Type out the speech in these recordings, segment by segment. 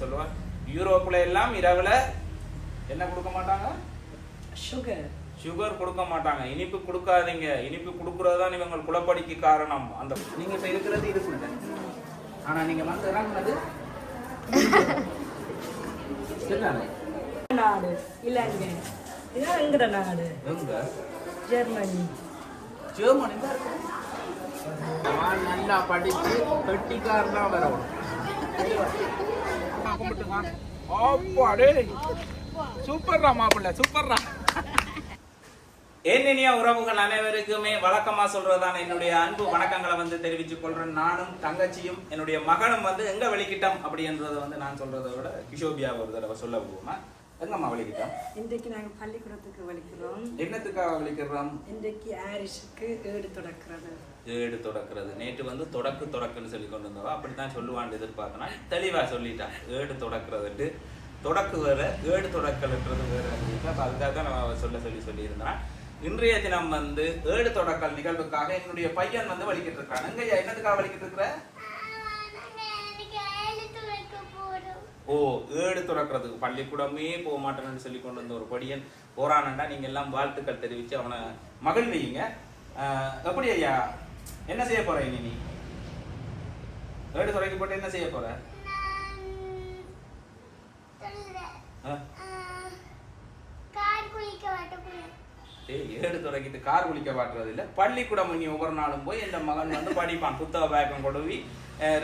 சொல்லுவார். யூரோப்ல எல்லாம் இரவுல என்ன கொடுக்க மாட்டாங்க? சுகர் கொடுக்க மாட்டாங்க. இனிப்பு கொடுக்காதீங்க. இனிப்பு கொடுக்கறதுதான் இவங்க குலப்படிக்கு காரணம். அந்த நீங்க இப்ப இருக்கிறது இருக்குல்ல, ஆனா நீங்க வந்து இறங்குனது நாடு இல்லங்க. இதான் எங்கட நாடு. எங்க? ஜெர்மனி. ஜெர்மனி தான் இருக்கு. நான் நல்லா படிச்சு கெட்டிக்காரனா வரணும். அப்பாடே சூப்பர்ரா மாப்பிள்ள, சூப்பர்ரா. என்னிய உறவுகள் அனைவருக்குமே வழக்கமா சொல்றதான என்னுடைய அன்பு வணக்கங்களை வந்து தெரிவித்துக் கொள்றேன். நானும் தங்கச்சியும் என்னுடைய மகனும் வந்து எங்க வெளிக்கிட்டோம் அப்படின்றத வந்து நான் சொல்றதை விட கிஷோபியா ஒரு தடவை சொல்ல போகுமா? எங்கம்மா வெளிக்கிட்டோம்? இன்றைக்கு நாங்க பள்ளிக்கூடத்துக்கு வலிக்கிறோம். என்னத்துக்காக வலிக்கிறோம்? இன்றைக்கு ஆரிஷுக்கு ஏடு தொடக்கிறது. ஏடு தொடக்கிறது. நேற்று வந்து தொடக்குன்னு சொல்லி கொண்டு வந்தவா அப்படித்தான் சொல்லுவான்னு எதிர்பார்த்தனா தெளிவா சொல்லிட்டான். ஏடு தொடக்கிறது தொடக்கு வேற, ஏடு தொடக்கல்ன்றது வேற. அப்ப அதுக்காக தான் நான் சொல்லியிருந்தேன். இன்றைய தினம் வந்து ஏடு தொடக்கல் நிகழ்வுக்காக என்னுடைய பையன் வந்து வலிக்கிட்டு இருக்கான். எங்கய்யா என்னத்துக்காக வலிக்கிட்டு இருக்கிற? ஓ, ஏடு தொடக்கிறதுக்கு பள்ளிக்கூடமே போக மாட்டேன்னு சொல்லி கொண்டு வந்த ஒரு படியன் போறானண்டா. நீங்க எல்லாம் வாழ்த்துக்கள் தெரிவிச்சு அவனை மகிழ்வீங்க. எப்படி ஐயா என்ன செய்ய போற? நீ ஏடு தொடக்கி போட்டு என்ன செய்ய போற? ஏடு தொடக்கிட்டு கார் குளிக்க வாட்டுறது இல்லை, பள்ளிக்கூடம் நீ ஒவ்வொரு நாளும் போய் என் மகன் வந்து படிப்பான். புத்தக பேக்கம் கொடுவி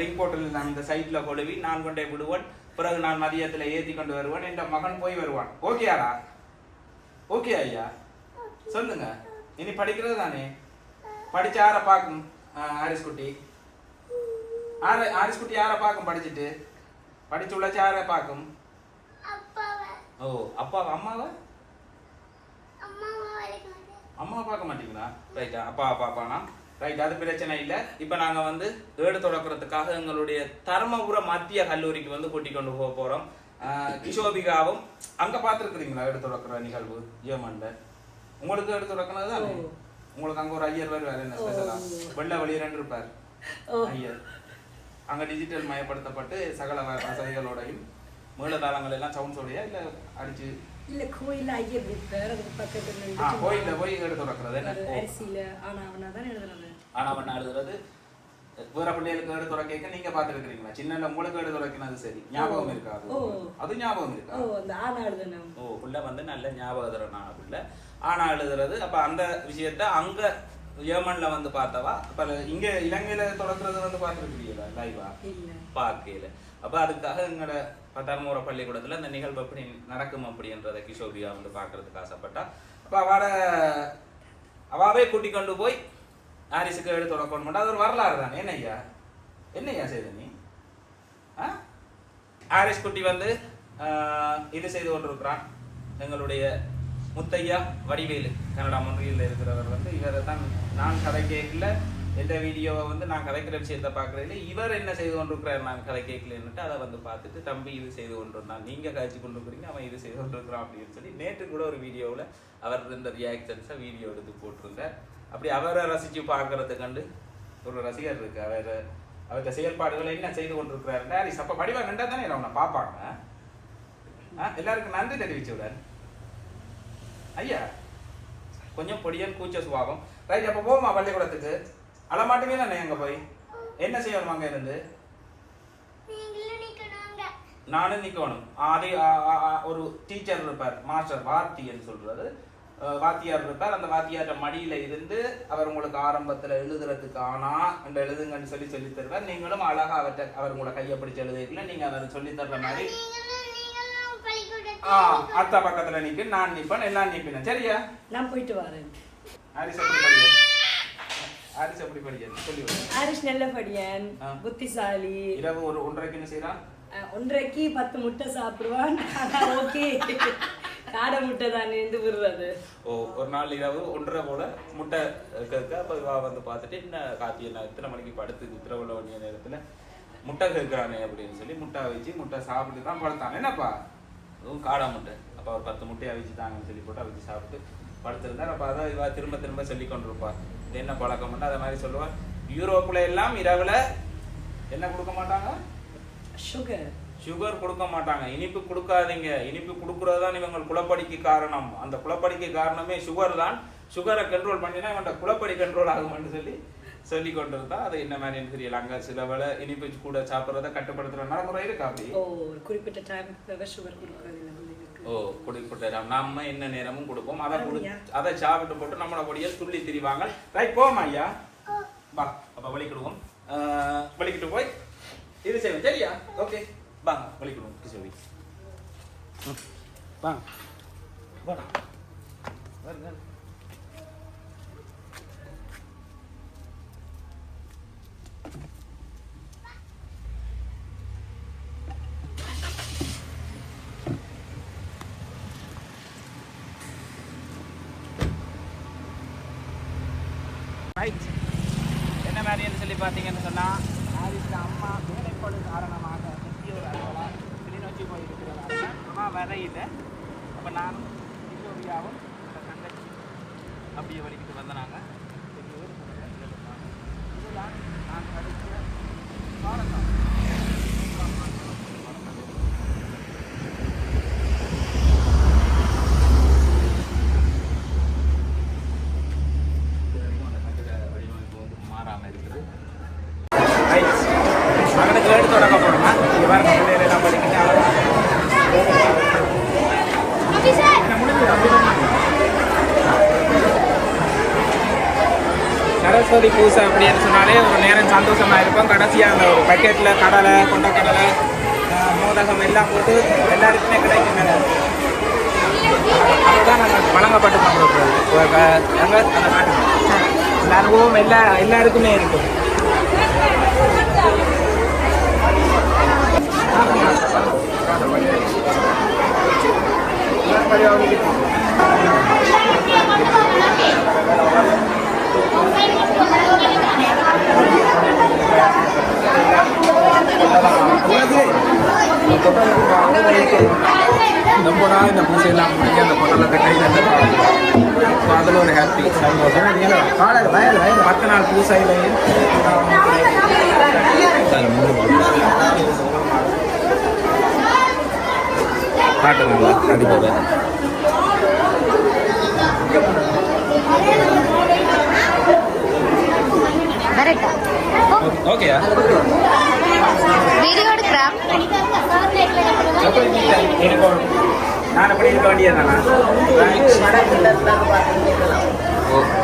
ரிங் போட்டில் நான் இந்த சைட்ல கொடுவி நான் கொண்டே விடுவேன். பிறகு நான் மதியத்தில் ஏற்றி கொண்டு வருவேன். என் மகன் போய் வருவான். ஓகேயாடா? ஓகே ஐயா, சொல்லுங்க. இனி படிக்கிறது தானே? படிச்சு யாரை பார்க்கும்? ஆரிஸ் குட்டி யாரை பார்க்கும்? படிச்சுட்டு படிச்சு உழைச்சு யாரை பார்க்கும்? ஓ, அப்பா அம்மாவை? அம்மா பார்க்க மாட்டீங்களா? ரைட்டா, அப்பா பாப்பானா? ரைட், அது பிரச்சனை இல்லை. இப்போ நாங்கள் வந்து ஏடு தொடக்கிறதுக்காக எங்களுடைய தர்மபுரம் மத்திய கல்லூரிக்கு வந்து கூட்டிக் கொண்டு போக போகிறோம். கிஷோபிகாவும் அங்கே பார்த்துருக்குறீங்களா ஏடு தொடக்கிற நிகழ்வு ஜெர்மன்ல? உங்களுக்கு ஏடு தொடக்கினது தானே? உங்களுக்கு அங்கே ஒரு ஐயர் வருவார். என்ன ஸ்பெஷலா? வெள்ளை வெளியரண்டு இருப்பார் ஐயர். அங்கே டிஜிட்டல் மயப்படுத்தப்பட்டு சகல வசதிகளோடையும் மேலதாளங்கள் எல்லாம் சவுண்ட்ஸோடையா இல்லை அடிச்சு? இல்ல, கோயில்ல ஐயர் இருப்பார். அதுக்கு பக்கத்துல கோயில்ல போய் ஏடு தொடக்கிறது என்ன? அரிசியில ஆனாவனா தான் எழுதுறது. ஆனாவனா எழுதுறது. வேற பிள்ளைகளுக்கு ஏடு தொடக்க நீங்க பாத்துருக்கீங்களா? சின்ன உங்களுக்கு ஏடு தொடக்கினது சரி ஞாபகம் இருக்காது? அது ஞாபகம் இருக்கா? அந்த ஆனா எழுதணும். ஓ, புள்ள வந்து நல்ல ஞாபகம் புள்ள ஆனா எழுதுறது. அப்ப அந்த விஷயத்த அங்க ஜெர்மன்ல வந்து பார்த்தவா. அப்ப இங்க இலங்கையில தொடக்கிறது வந்து பாத்துருக்கீங்களா லைவா? பார்க்கல. அப்ப அதுக்காக எங்களோட தர்மபுர பள்ளிக்கூடத்துல இந்த நிகழ்வு எப்படி நடக்கும் அப்படின்றத கிஷோபியா வந்து பாக்குறதுக்கு ஆசைப்பட்டா. அப்ப அவாவே கூட்டி கொண்டு போய் ஆரிஸுக்கு ஏடு தொடக்கணும். அது ஒரு வரலாறு தானே. என்னையா செய்த நீ? ஆரிஸ் குட்டி வந்து இது செய்து கொண்டிருக்கிறான். எங்களுடைய முத்தையா வடிவேலு கனடா மொழியில் இருக்கிறவர் வந்து இவரை தான் நான் கதை கேட்கல. எந்த வீடியோவை வந்து நான் கதைக்கிற விஷயத்தை பார்க்குறதில்ல, இவர் என்ன செய்து கொண்டிருக்கிறார் நான் கதை கேட்கலன்னுட்டு அதை வந்து பார்த்துட்டு தம்பி இது செய்து கொண்டிருந்தான், நீங்கள் கழிச்சு கொண்டு இருக்கிறீங்க, அவன் இது செய்து கொண்டிருக்கிறான் அப்படின்னு சொல்லி நேற்று கூட ஒரு வீடியோவில் அவர் இந்த ரியாக்ஷன்ஸை வீடியோ எடுத்து போட்டிருந்தார். அப்படி அவரை ரசித்து பார்க்கறதுக்கு கண்டு ஒரு ரசிகர் இருக்கு. அவர்கிட்ட செயல்பாடுகளை என்ன செய்து கொண்டிருக்கிறார் ஹாரிஸ். அப்போ படிவா நின்றா தானே அவனை பார்ப்பாங்க. எல்லாருக்கும் நன்றி தெரிவிச்சுவிடார் ஐயா. கொஞ்சம் பொடியன் கூச்ச சுபாவம். ரைட், அப்போ போமா பள்ளிக்கூடத்துக்கு. அழமாட்டுமே தானே அங்கே போய் என்ன செய்யணும்? அங்கே இருந்து நானும் நிற்கணும். அதே ஒரு டீச்சர் இருப்பார், மாஸ்டர் வாத்தியன்னு சொல்றது, வாத்தியார் இருப்பார். அந்த வாத்தியார்ட்ட மடியில இருந்து அவர் உங்களுக்கு ஆரம்பத்துல எழுதுறதுக்கு ஆனா இந்த எழுதுங்கன்னு சொல்லி தருவார். நீங்களும் அழகா அவர் உங்களை கையை பிடிச்சு எழுதிக்கல. நீங்க அதை சொல்லி தர்ற மாதிரி அத்தா பக்கத்துல நிக்க, நான் நிப்பேன், எல்லாம் நிப்பேன். சரியா? நான் போயிட்டு வரேன். ஹாரிஸ் எப்படி படியன்? ஹாரிஸ் எப்படி படியன் சொல்லி வர. ஹாரிஸ் நல்ல படியன், புத்திசாலி. இரவு ஒரு 1:30க்கு என்ன செய்யறான்? 1:30க்கு 10 முட்டை சாப்பிடுவான். ஓகே, காடை முட்டை தானே இருந்து விடுறது. ஓ, ஒரு நாள் இரவு 1:30 போல முட்டை கேட்க. அப்ப இவா வந்து பார்த்துட்டு என்ன காப்பி என்ன இத்தனை மணிக்கு படுத்து இத்தனை உள்ள வேண்டிய நேரத்துல முட்டை கேட்கிறானே அப்படின்னு சொல்லி முட்டை வச்சு முட்டை சாப்பிட்டு தான் படுத்தான். என்னப்பா அதுவும் காடா முட்டை. அப்போ ஒரு 10 முட்டையை அவிச்சு தாங்கன்னு சொல்லி போட்டு அவிச்சு சாப்பிட்டு படுத்திருந்தார். அப்போ அதான் இவா திரும்ப சொல்லி கொண்டிருப்பா. இது என்ன பழக்கம் பண்ணா அதை மாதிரி சொல்லுவாள். யூரோப்ல எல்லாம் இரவுல என்ன கொடுக்க மாட்டாங்க? சுகர் கொடுக்க மாட்டாங்க. இனிப்பு கொடுக்காதீங்க, இனிப்பு கொடுக்கறது தான் இவங்க குளப்படிக்கு காரணம். அந்த குளப்படிக்கு காரணமே சுகர் தான். சுகரை கண்ட்ரோல் பண்ணினா இவன் குளப்படி கண்ட்ரோல் ஆகும்னு சொல்லி கொண்டு இருந்தா அது என்ன மாதிரி தெரியல. அங்க சில வேளை இனிப்பு கூட சாப்பிட்றத கட்டுப்படுத்துற நடைமுறை இருக்கா? அப்படி குறிப்பிட்ட டைம் சுகர் கொடுக்கறது. குறிப்பிட்ட நம்ம என்ன நேரமும் கொடுப்போம். அதை சாப்பிட்டு போட்டு நம்மளோட பொடியை துள்ளி திரிவாங்க. ரைட், போமா ஐயா, வா அப்ப வலிக்கிடுவோம். வலிக்கிட்டு போய் இது செய்வோம். சரியா? ஓகே, வாங்க வலிக்கிடுவோம். கிஷோரி வாங்க வாங்க. என்ன மாதிரின்னு சொல்லி பார்த்தீங்கன்னு சொன்னால், ஆதிஸ்ல அம்மா வேலைப்பாடு காரணமாக முக்கிய ஒரு அலுவலாக கிளிநொச்சி போயிருக்கிறதால அம்மா வரையில் அப்போ நானும் கிஷோரியாவும் தங்கச்சி அப்படியே வலிக்கிட்டு வந்தனாங்க. இதுதான் நான் படித்த பாடசாலை. மகனுக்கு எடுத்து தொடங்க போறோமா? இங்க பாருங்க, பிள்ளைகள் எல்லாம் படிக்கிட்டு சரஸ்வதி பூசை அப்படின்னு சொன்னாலே ஒரு நேரம் சந்தோஷமா இருக்கும். கடைசியாக அந்த ஒரு பக்கெட்டில் கடலை, கொண்டக்கடலை, மோதகம் எல்லாம் போட்டு எல்லாருக்குமே கிடைக்கும். அதுதான் நாங்கள் வழங்கப்பட்டு கொண்டிருக்கிறோம். அந்த அனுபவம் எல்லாருக்குமே இருக்கும். நம்மளா இந்த பூசையெல்லாம் முடிஞ்சு அந்த பொட்டலத்தை கை ஸோ அதில் ஒரு ஹாப்பி சந்தோஷம். 10 நாள் பூசையிலையும் காட்டுங்களா? கண்டிப்பாக ஓகேயா? வீடியோ எடுக்கிறேன். நான் அப்படி இருக்க வேண்டியதானா?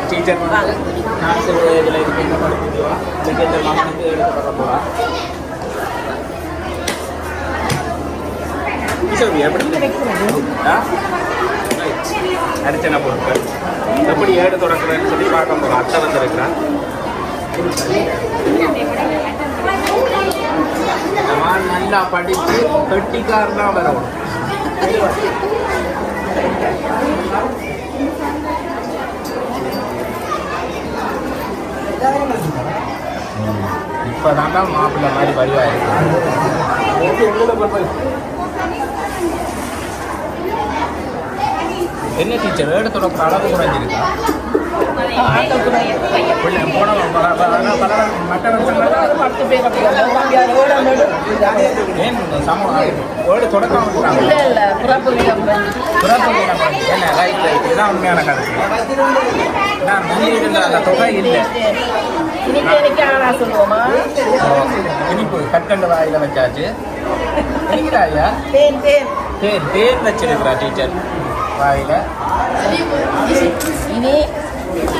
டீச்சர் நான் சொல்ல இதில் இருக்கு என்ன படிச்சுடுவா இந்த மகனுக்கு எடுத்து வர போகிறா. எப்படி அரிச்சனை பொருட்கள் எப்படி ஏடு தொடக்கிறேன்னு சொல்லி பார்க்க போகிறோம். அத்தை வந்திருக்கிறான். நல்லா படித்து கட்டிக்காரனா வரணும். இப்போதான் தான் மாப்பிள்ளை மாதிரி வடிவாயிருக்காங்க. என்ன டீச்சர் ஏடத்தோட அளவு குறைஞ்சிருக்கா? மற்ற ஏடு தொடக்கம் என்ன ரைட் ரைட் இதுதான் உண்மையான கதை. நான் முன்னிருந்த அந்த தொகை இல்லை. இனிப்பு கற்கண்டு வாயில வச்சாச்சு. இனிக்கிறாயா? தேன் வச்சிருக்கிறா டீச்சர் வாயில. இனி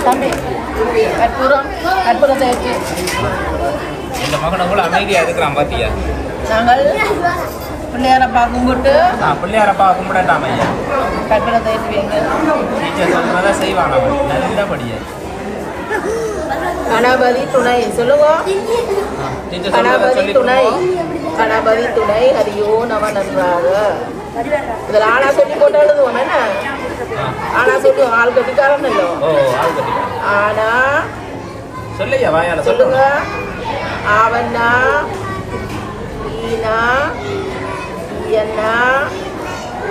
தம்பி கற்பூரம் கற்பூரத்தை வச்சு இந்த மகனை கூட அமைதியா இருக்கிறான் பாத்தியா? நாங்கள் பிள்ளையாரப்பா கும்பிட்டு பிள்ளையாரப்பா கும்பிடட்டாம ஐயா கற்பூரத்தை ஏற்றுவீங்க. டீச்சர் சொல்றதா செய்வான் அவன் நல்லபடியா. கணபதி துணை சொல்லுவோம். கணபதி துணை கணபதி துணை ஹரியோ நம நன்றாக. இதில் ஆனா சொல்லி போட்டு எழுதுவோம். என்ன ஆனா சொல்லு? ஆள் கட்டிக்காரன் இல்லை. ஆனா சொல்லையா வாயால சொல்லுங்க. ஆவண்ணா ஈனா ஈயண்ணா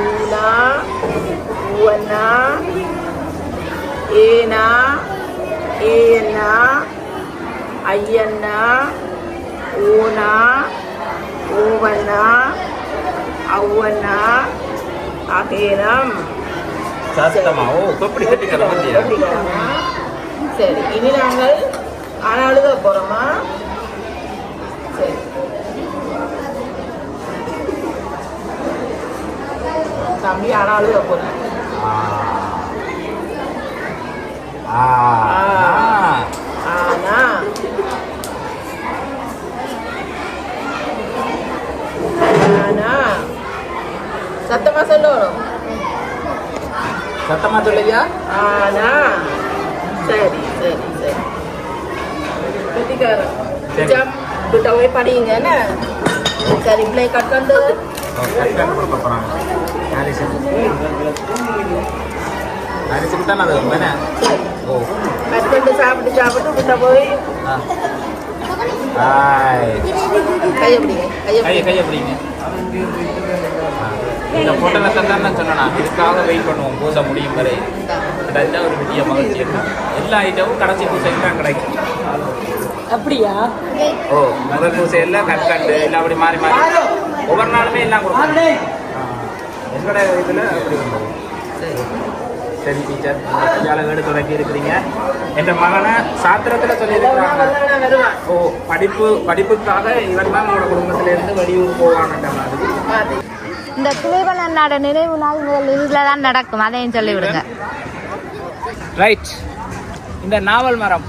ஊனா ஊவண்ணா ஏனா ஏயண்ணா ஐயண்ணா ஊனா ஊவண்ணா அவ்வண்ணா அகேனம் சத்தமா ஓ எப்படி கட்டிக்கிற பத்தியா சரி இனி நாங்கள் ஆனா அழுத போறோமா சரி தம்பி ஆனா அழுத போறேன் ஆனா ஆனா சத்தமா சொல்லணும் சத்தமா சொல்லையா ஆனா சரி சரி சரி கட்டிக்காரன் jam kita way paling என்ன சரி ப்ளே கட் பண்ணு கட் பண்ண போறாங்க அரிசி தான அது என்ன ஓ கட் பண்ணி சாப்பிட்டு kita போய் ஹாய் கைய பிடிங்க கைய பிடிங்க இந்த போட்டோல தான் சொன்னா இதுக்காக வெயிட் பண்ணுவோம் பூசை முடியும் வரை அதான் ஒரு பெரிய மகிழ்ச்சி இருக்கும் எல்லா ஐட்டமும் கடைசி பூசைக்கு தான் கிடைக்கும் அப்படியா ஓ முதல் பூசையில் கற்கண்டு எல்லாம் அப்படி மாறி மாறி ஒவ்வொரு நாளுமே எல்லாம் கொடுக்கும் எங்களோட இதில் அப்படி வந்தது சரி டீச்சர் வேலை வீடு தொடங்கி இருக்கிறீங்க என் மகனை சாத்திரத்தில் சொல்லியிருக்கிறாங்க ஓ படிப்புக்காக இவன் தான் உங்களோட குடும்பத்திலேருந்து வெளியூர் போவாங்கன்ற மாதிரி இந்த குளிர்பலனோட நினைவு நாள் முதல் இதில் தான் நடக்கும் அதையும் சொல்லிவிடுங்க ரைட் இந்த நாவல் மரம்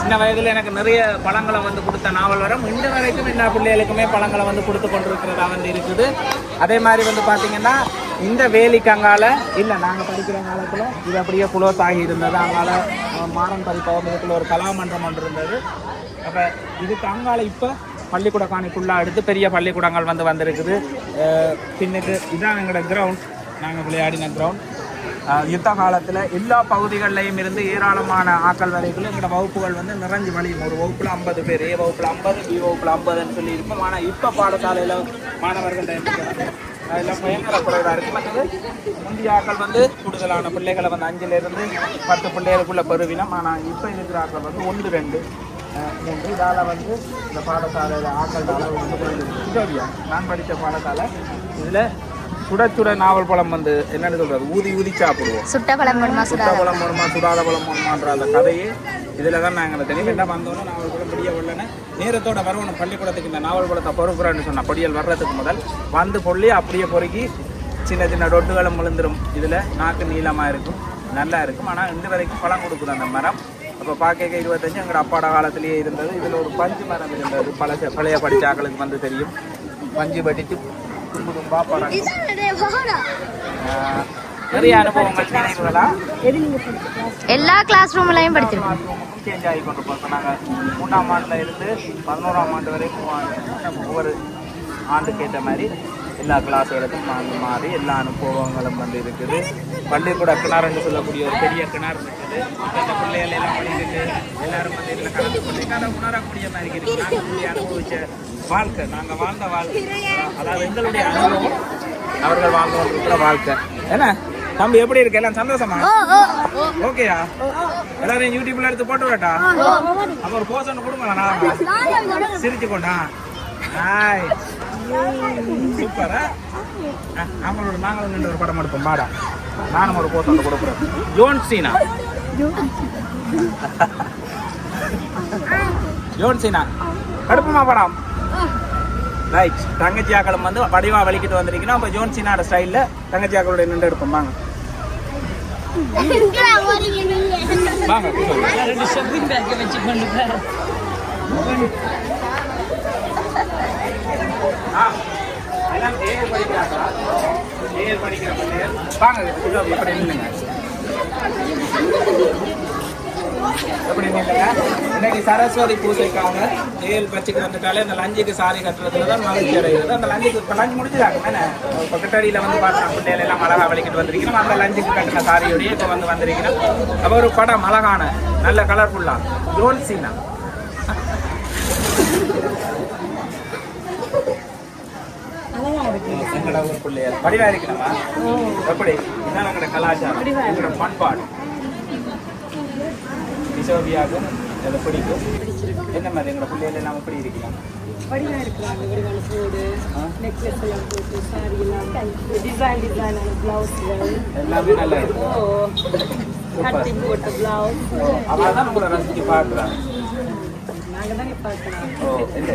சின்ன வயதில் எனக்கு நிறைய பழங்களை வந்து கொடுத்த நாவல் மரம் இந்த வரைக்கும் எல்லா பிள்ளைகளுக்குமே பழங்களை வந்து கொடுத்து கொண்டிருக்கிறதா வந்து இருக்குது அதே மாதிரி வந்து பார்த்தீங்கன்னா இந்த வேலிக்கங்கால இல்லை நாங்கள் படிக்கிற காலத்தில் இது அப்படியே குளோத்தாகி இருந்தது அங்கால மாறன் பதிப்பகத்தில் ஒரு கலாமன்றம் ஒன்று இருந்தது அப்போ இதுக்கு அங்கால இப்போ பள்ளிக்கூட காணிக்குள்ளே எடுத்து பெரிய பள்ளிக்கூடங்கள் வந்து வந்திருக்குது பின்னுக்கு இதுதான் எங்களோட கிரவுண்ட் நாங்கள் விளையாடின கிரவுண்ட் யுத்த காலத்தில் எல்லா பகுதிகளிலையும் இருந்து ஏராளமான ஆக்கள் வரைக்கும் எங்களோட வகுப்புகள் வந்து நிறைஞ்சு வழியும் ஒரு வகுப்பில் 50 பேர் ஏ வகுப்பில் 50 பி வகுப்பில் 50ன்னு சொல்லி இருக்கும் ஆனால் இப்போ பாடசாலையில் மாணவர்கள் அதெல்லாம் பயங்கர குறைவாக இருக்குது மற்றது முந்தைய ஆக்கள் வந்து கூடுதலான பிள்ளைகளை வந்து 5லேருந்து 10 பிள்ளைகளுக்குள்ள பெருவினம் ஆனால் இப்போ இருக்கிற ஆக்கள் வந்து 1 2 3 இதால் வந்து இந்த பாடசாலையில் ஆக்கள் அளவு வந்து இதோடியா நான் படித்த பாடசாலை இதில் சுட நாவல் பழம் வந்து என்னன்னு சொல்றது ஊதி சாப்பிடுவோம் சுட்ட பழம் வேணுமா சுட்ட பழம் வேணுமா சுடாத பழம் வேணுமான்ற அந்த கதையே இதில் தான் நாங்கள் தெரியும் என்ன வந்தோன்னே நாவல் பழம் பெரிய வெள்ளனை நேரத்தோட வரணும் பள்ளிக்கூடத்துக்கு இந்த நாவல் பழத்தை பொறுப்புறான்னு சொன்ன பொடியல் வர்றதுக்கு முதல் வந்து பொள்ளி அப்படியே பொறுக்கி சின்ன டொட்டுகளும் விழுந்துடும் இதில் நாக்கு நீளமாக இருக்கும் நல்லா இருக்கும் ஆனால் இந்த வரைக்கும் பழம் கொடுக்குது அந்த மரம் அப்போ பார்க்க 25 எங்களோட அப்பாட காலத்திலேயே இருந்தது இதில் ஒரு பஞ்சு மரம் இருந்தது பழைய படித்தாக்களுக்கு வந்து தெரியும் பஞ்சு பட்டிட்டு தும்பா படம் நிறைய அனுபவங்கள் நினைவுகளா எல்லா கிளாஸ் ரூம்லையும் படிச்சிருக்கோம் சேஞ்ச் ஆகி கொண்டு போகிறோம் நாங்கள் 3ஆம் ஆண்டில் இருந்து 11ஆம் ஆண்டு வரைக்கும் ஒவ்வொரு ஆண்டுக்கு ஏற்ற மாதிரி எல்லா கிளாஸுகளுக்கும் மாறி எல்லா அனுபவங்களும் வந்து இருக்குது பள்ளிக்கூட கிணறுன்னு சொல்லக்கூடிய ஒரு பெரிய கிணறு இருக்குது அந்த பிள்ளைகள் எல்லாம் பண்ணிட்டு எல்லாரும் வந்து இதில் கலந்து கொண்டு அதை உணரக்கூடிய மாதிரி இருக்குது நாங்கள் அனுபவிச்ச வாழ்க்கை நாங்கள் வாழ்ந்த வாழ்க்கை அதாவது எங்களுடைய அனுபவம் அவர்கள் வாழ்ந்து கொண்டிருக்கிற வாழ்க்கை என்ன தம்பி எப்படி இருக்கு எல்லாம் சந்தோஷமா ஓகேயா எல்லாரும் யூடியூப்ல எடுத்து போட்டு விடட்டா அப்ப ஒரு போஸ் ஒன்று கொடுங்களா நான் சிரிச்சு கொண்டா ஹாய் சூப்பரா அவங்களோட நாங்களும் நின்று ஒரு படம் எடுப்போம் பாடா நானும் ஒரு போஸ் ஒன்று கொடுக்குறேன் ஜோன் சீனா கடுப்புமா படம் ரைட் தங்கச்சி ஆக்களும் வந்து வடிவா வலிக்கிட்டு வந்திருக்கீங்கன்னா அப்போ ஜோன் சீனாட ஸ்டைலில் தங்கச்சி ஆக்களோட நின்று எடுப்போம் வாங்க வாங்க வாங்க எப்படி நில்லுங்க எப்படி நில்லுங்க இன்னைக்கு சரஸ்வதி பூஜைக்காக ஏழு பச்சைக்கு வந்துட்டாலே அந்த லஞ்சுக்கு சாரி கட்டுறதுல தான் மகிழ்ச்சி அடைகிறது அந்த லஞ்சுக்கு இப்போ லஞ்சு முடிஞ்சுதாங்க என்ன இப்போ கட்டடியில் வந்து பார்த்தா பிள்ளைகள் எல்லாம் அழகா வலிக்கிட்டு வந்திருக்கணும் அந்த லஞ்சுக்கு கட்டின சாரியோடய இப்போ வந்து வந்திருக்கணும் அப்போ ஒரு படம் அழகான நல்ல கலர்ஃபுல்லாக ஜோன் சீனா எங்களோட ஒரு பிள்ளைகள் வடிவா இருக்கணுமா எப்படி இதுதான் எங்களோட கலாச்சாரம் எங்களோட பண்பாடு கிஷோபியாவுக்கு அதை பிடிக்கும் என்ன மாதிரி எங்களோட பிள்ளைகள் எல்லாம் எப்படி இருக்கலாம் படிலாம் இருக்கிறாங்க வடிவான போடு நெக்லஸ் எல்லாம் போட்டு சாரி எல்லாம் டிசைனான பிளவுஸ்கள் எல்லாமே நல்லா இருக்கு. ஓ கட்டிங் போட்ட பிளவுஸ் அதான் உங்களை ரசிச்சு பார்க்குறாங்க. நாங்கள் தானே பார்க்கலாம். ஓ இல்லை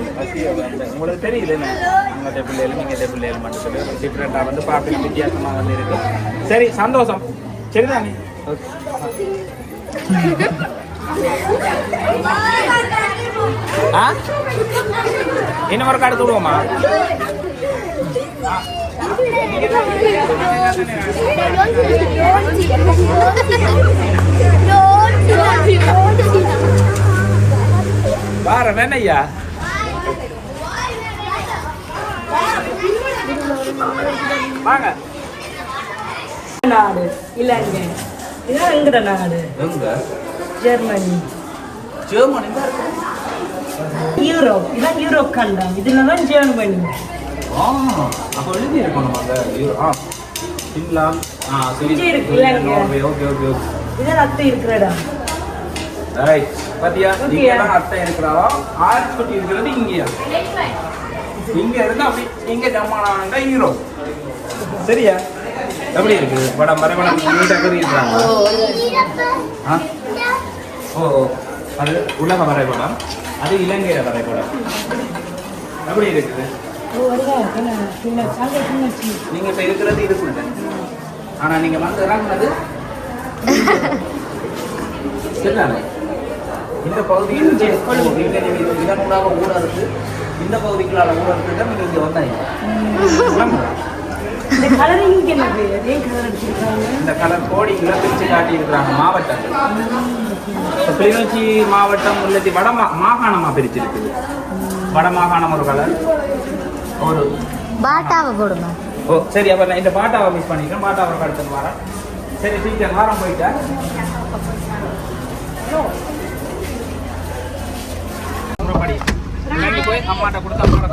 உங்களுக்கு தெரியுது என்ன அங்கே பிள்ளைகள் நீங்கள் பிள்ளைகள் மட்டும் சொல்லி டிஃப்ரெண்ட்டாக வந்து பார்க்க வித்தியாசமாக வந்து இருக்கு. சரி சந்தோஷம். சரிதானே? ஆ இன்னும் ஒரு கடை விடுவோமா? வார வேணையா வாங்க. நாடு இலங்கை இதான் எங்கட நாடு எங்க ஜெர்மனி ஜெர்மனி தான் இருக்கு. யூரோப் இதான் யூரோப் கண்டம் இதுல தான் ஜெர்மனி. அப்போ எழுதி இருக்கணும் அங்கே. இங்கிலாந்து இங்கே இருக்கு இலங்கை. Okay okay okay. இதான் அத்தை இருக்கிற இடம். ரைட். பாத்தியா இங்க தான் அத்தை இருக்கிறாரோ ஆர்ச்சி இருக்கிறது இங்கயா இங்க இருந்து அப்படி இங்க ஜம்மானாண்டா ஹீரோ. சரியா? எப்படி இருக்கு படம் வரைபடம் நீட்டாக இருக்கிறாங்க. ஓ அது உலக வரைபடம், அது இலங்கையில வரைபடம். எப்படி இருக்குது? நீங்க இப்ப இருக்கிறது இருக்குல்ல, ஆனா நீங்க வந்து இறங்குனது சரிதானே? இந்த பகுதியில் இதனூடாக ஊட இருக்கு, இந்த பகுதிக்குள்ளால ஊட இருக்குதான் நீங்க இங்க வந்தாங்க. இந்த கலரிங் என்ன பேர்? ஏன் கலர் அடிச்சிருக்காங்க? இந்த கலர் கோடிகளை பிரிச்சு காட்டி இருக்கிறாங்க மாவட்டங்கள். கிளிநொச்சி மாவட்டம் உள்ளது வட மாகாணமா பிரிச்சிருக்குது. வட மாகாணம் ஒரு கலர், ஒரு பாட்டாவை போடுங்க. ஓ சரி. அப்ப நான் இந்த பாட்டாவை மிஸ் பண்ணிக்கிறேன். பாட்டாவை கடத்துன்னு வரேன். சரி டீச்சர் வாரம் போயிட்டேன். போய் அம்மாட்ட கொடுத்து அம்மாட்ட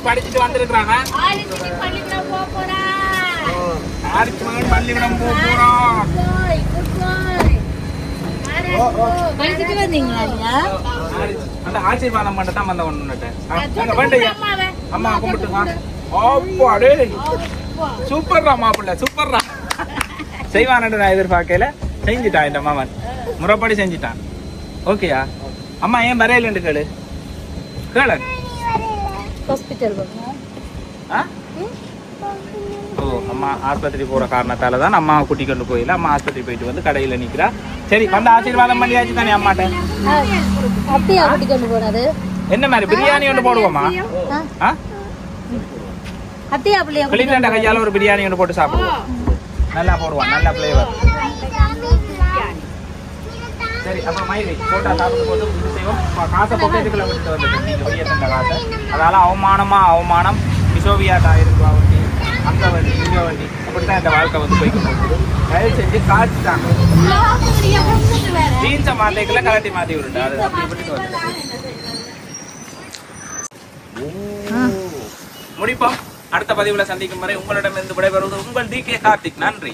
படிச்சுட்டு வந்திருக்கிறாங்க. பள்ளிக்கூடம் போறோம். அந்த ஆசீர்வாதம் மட்டும் தான் வந்த ஒண்ணு அம்மா கும்பிட்டுங்க. சூப்பர்ரா மாப்பிள்ள சூப்பர்ரா. செய்வான்னு நான் எதிர்பார்க்கல. செஞ்சுட்டான் இந்த மாமன், முறைப்படி செஞ்சுட்டான். ஓகேயா? அம்மா ஏன் வரையிலண்டு கேளு கேளு. ஹாஸ்பிட்டல் ஓ அம்மா ஆஸ்பத்திரி போற காரணத்தால தான் அம்மா கூட்டி கொண்டு போயில. அம்மா ஆஸ்பத்திரி போயிட்டு வந்து கடையில நிக்கிறா. சரி வந்து ஆசீர்வாதம் பண்ணியாச்சு தானே அம்மாட்ட? அப்படியே கூட்டி கொண்டு போறாரு. என்ன மாதிரி பிரியாணி ஒன்று போடுவோமா? அத்தையா அப்படியே கிளிநொச்சி கையால ஒரு பிரியாணி ஒன்று போட்டு சாப்பிடுவோம். நல்லா போடுவான், நல்ல ஃப்ளேவர். சரி அப்போ மயிலை போட்டா சாப்பிட்டு போட்டு இது செய்வோம். காசை பொக்கெட்டுக்குள்ள விட்டுட்டு வந்துட்டு நீங்கள் வெளியே தந்த காசை. அதால அவமானம் கிஷோவியாட்டா இருக்கு வண்டி, அந்த வண்டி இந்த வண்டி அப்படித்தான் இந்த வாழ்க்கை வந்து போய்க்கு போகுது. தயவு செஞ்சு காய்ச்சிட்டாங்க. ஜீன்ஸை மாட்டிக்கல கலட்டி மாற்றி விட்டுட்டு அது அப்படி விட்டுட்டு வந்து முடிப்போம். அடுத்த பதிவுல சந்திக்கும் வரை உங்களிடமிருந்து விடைபெறுவது உங்கள் DK கார்த்திக். நன்றி.